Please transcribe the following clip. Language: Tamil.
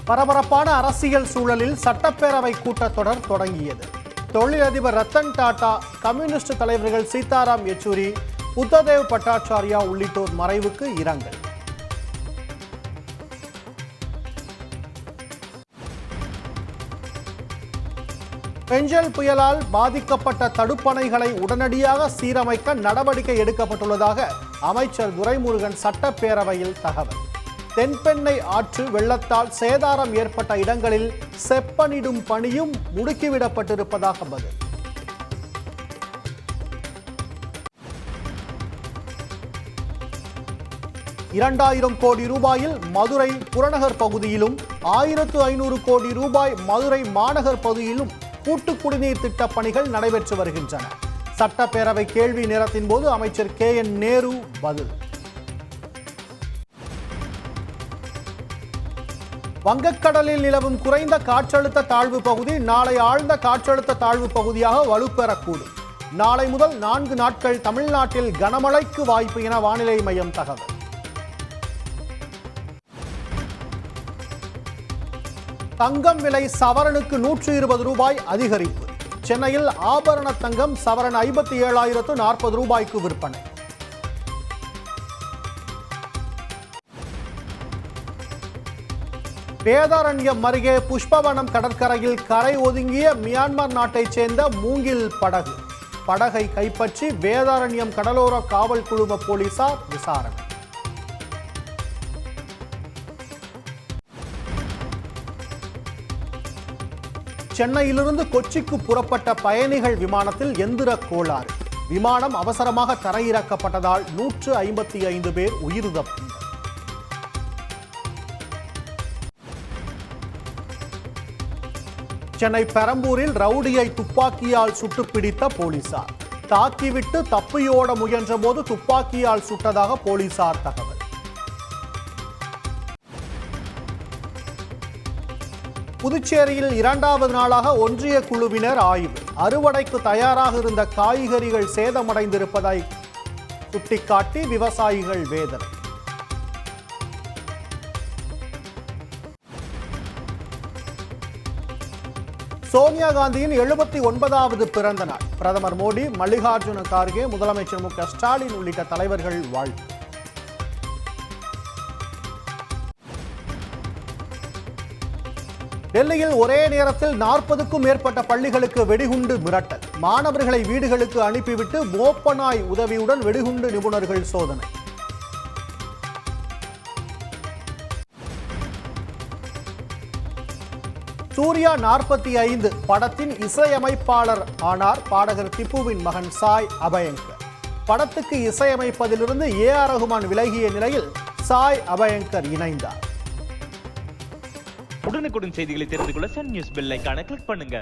பரபரப்பான அரசியல் சூழலில் சட்டப்பேரவை கூட்டத்தொடர் தொடங்கியது. தொழிலதிபர் ரத்தன் டாடா, கம்யூனிஸ்ட் தலைவர்கள் சீதாராம் யெச்சூரி, புத்ததேவ் பட்டாச்சார்யா உள்ளிட்டோர் மறைவுக்கு இரங்கல். பெஞ்சல் புயலால் பாதிக்கப்பட்ட தடுப்பணைகளை உடனடியாக சீரமைக்க நடவடிக்கை எடுக்கப்பட்டுள்ளதாக அமைச்சர் துரைமுருகன் சட்டப்பேரவையில் தகவல். தென்பெண்ணை ஆற்று வெள்ளத்தால் சேதாரம் ஏற்பட்ட இடங்களில் செப்பனிடும் பணியும் முடுக்கிவிடப்பட்டிருப்பதாக பதில். $2,000 கோடி ரூபாயில் மதுரை புறநகர் பகுதியிலும் 1,500 கோடி ரூபாய் மதுரை மாநகர் பகுதியிலும் கூட்டு குடிநீர் திட்ட பணிகள் நடைபெற்று வருகின்றன. சட்டப்பேரவை கேள்வி நேரத்தின் போது அமைச்சர் KN நேரு பதில். வங்கக்கடலில் நிலவும் குறைந்த காற்றழுத்த தாழ்வு பகுதி நாளை ஆழ்ந்த காற்றழுத்த தாழ்வு பகுதியாக வலுப்பெறக்கூடும். நாளை முதல் 4 நாட்கள் தமிழ்நாட்டில் கனமழைக்கு வாய்ப்பு என வானிலை மையம் தகவல். தங்கம் விலை சவரனுக்கு $120 அதிகரிப்பு. சென்னையில் ஆபரண தங்கம் சவரன் 57,040 விற்பனை. வேதாரண்யம் அருகே புஷ்பவனம் கடற்கரையில் கரை ஒதுங்கிய மியான்மர் நாட்டைச் சேர்ந்த மூங்கில் படகு. படகை கைப்பற்றி வேதாரண்யம் கடலோர காவல் குழும போலீசார் விசாரணை. சென்னையிலிருந்து கொச்சிக்கு புறப்பட்ட பயணிகள் விமானத்தில் எந்திர கோளாறு. விமானம் அவசரமாக தரையிறக்கப்பட்டதால் 155 பேர் உயிர் தப்பினர். சென்னை பெரம்பூரில் ரவுடியை துப்பாக்கியால் சுட்டு பிடித்த போலீசார். தாக்கிவிட்டு தப்பியோட முயன்ற போது துப்பாக்கியால் சுட்டதாக போலீசார் தகவல். புதுச்சேரியில் 2வது நாளாக ஒன்றிய குழுவினர் ஆய்வு. அறுவடைக்கு தயாராக இருந்த காய்கறிகள் சேதமடைந்திருப்பதை சுட்டிக்காட்டி விவசாயிகள் வேதனை. சோனியா காந்தியின் 79வது பிறந்த நாள். பிரதமர் மோடி, மல்லிகார்ஜுன கார்கே, முதலமைச்சர் மு க ஸ்டாலின் உள்ளிட்ட தலைவர்கள் வாழ்த்து. டெல்லியில் ஒரே நேரத்தில் 40க்கும் மேற்பட்ட பள்ளிகளுக்கு வெடிகுண்டு மிரட்டல். மாணவர்களை வீடுகளுக்கு அனுப்பிவிட்டு மோப்பநாய் உதவியுடன் வெடிகுண்டு நிபுணர்கள் சோதனை. சூர்யா 45 படத்தின் இசையமைப்பாளர் ஆனார் பாடகர் திப்புவின் மகன் சாய் அபயங்கர். படத்துக்கு இசையமைப்பதிலிருந்து AR ரஹ்மான் விலகிய நிலையில் சாய் அபயங்கர் இணைந்தார். உடனுக்குடன் செய்திகளை தெரிந்து கொள்ள சன் நியூஸ் பெல் ஐகானை கிளிக் பண்ணுங்க.